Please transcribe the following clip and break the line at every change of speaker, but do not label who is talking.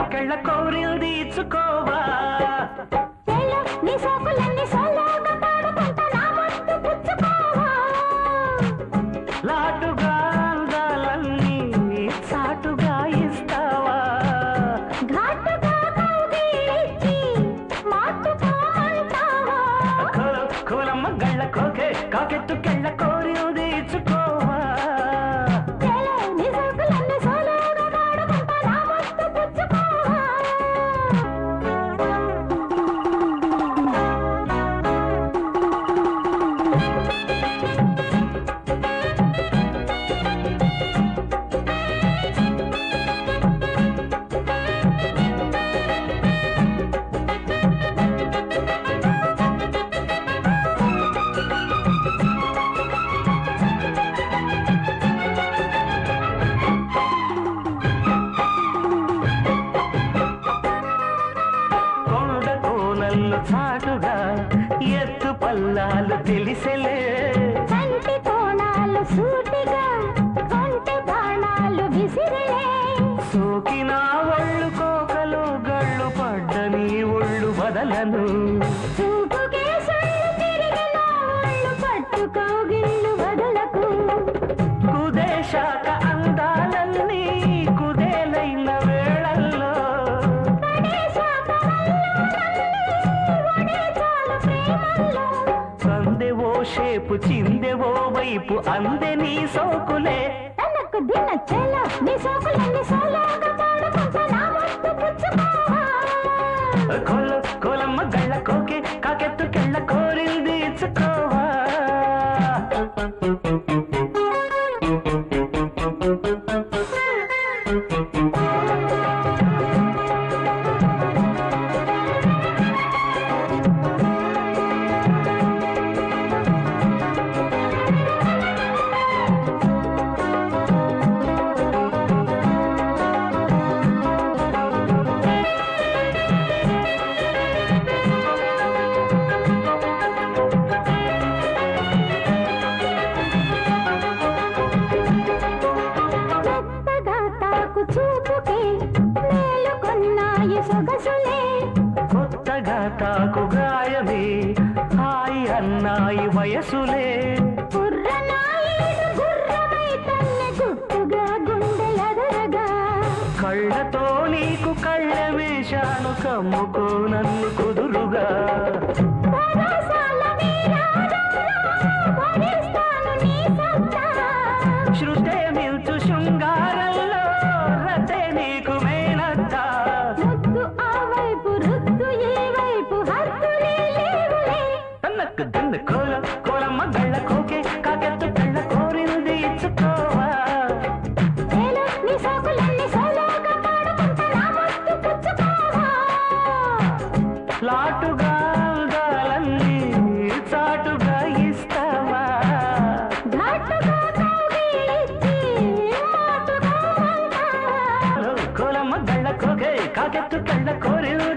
కాకెత్తుకెళ్ళ కోరిలు తీర్చుకోవా
నీ సోకులన్నీ సోలోగా పాడుకుంటా నా ముద్దు పుచ్చుకోవా
లాటుగా అందాలన్నీ చాటుగా ఇస్తావా
ఘాటుగా కౌగిలించి మాటుగా అంటావా
కోలమ్మ గళ్ళ కోకే కాకెత్తుకెళ్ళ కోరిలు తీర్చుకోవా
నీ సోకులన్నీ సోలోగా పాడుకుంటా నా ముద్దు పుచ్చుకోవా
కొండ కోనల్లు చాటుగా ఎత్తు పల్లాలు తెలిసెలే
కంటి కోణాలు సూటిగా కొంటె బాణాలు విసిరిలే
సోకిన ఒళ్ళు కోకలు గళ్ళు పడ్డ నీ ఒళ్ళు బదలను
చూపుకే సొల్లు తిరిగిన ఒళ్ళు పట్టుకోగిళ్ళు వదలకు
కుదేశాక అందాలన్నీ కుదేలైన వేళల్లో
పడేశాక వల్లవన్నీ చాలు ప్రేమల్లో
సందెవో షేపు చిందెవో వైపు అందే నీ సోకులే
తనకు దిన చెల నీ సోకులన్నీ సోలోగా పాడుకుంటా నా ముద్దు పుచ్చుకోవా
కోలమ్మ గళ్ళ కోకే కాకెత్తుకెళ్ళ కోరిలు తీర్చుకోవా
మెత్తగా తాకు చూపుకే మేలుకొన్నాయి సొగసులే
కొత్తగా తాకు గాయమే హాయి అన్నాయి వయసులే
గుర్రనాయుడు గుర్రమై తన్నే గుట్టుగా గుండెలదరగా
కళ్ళతో నీకు కళ్ళ వేశాను కమ్ముకో నన్ను కుదురుగా
పరసాల నీరాగంలో భరిస్తాను నీ సత్తా
శృతే మిల్చు శృంగారంలో రతే నీకు మేనత్త
ముద్దు ఆ వైపు రుద్దు ఈ వైపు హద్దులే లేవులే
తన్నకు దిన్న కోలమ్మ గళ్ళ కోకే కాకెత్తు కళ్ళ కోరిలు తీర్చుకోవా
చేలో నీ సోకులన్నీ సోలోగా పాడుకుంటా నా ముద్దు పుచ్చుకోవా
లాటుగా అందాలన్నీ చాటుగా ఇస్తావా
ఘాటుగా కౌగిలించి మాటుగా అంటావా
కోలమ్మ గళ్ళ కోకే కాకెత్తు కళ్ళ కోరిలు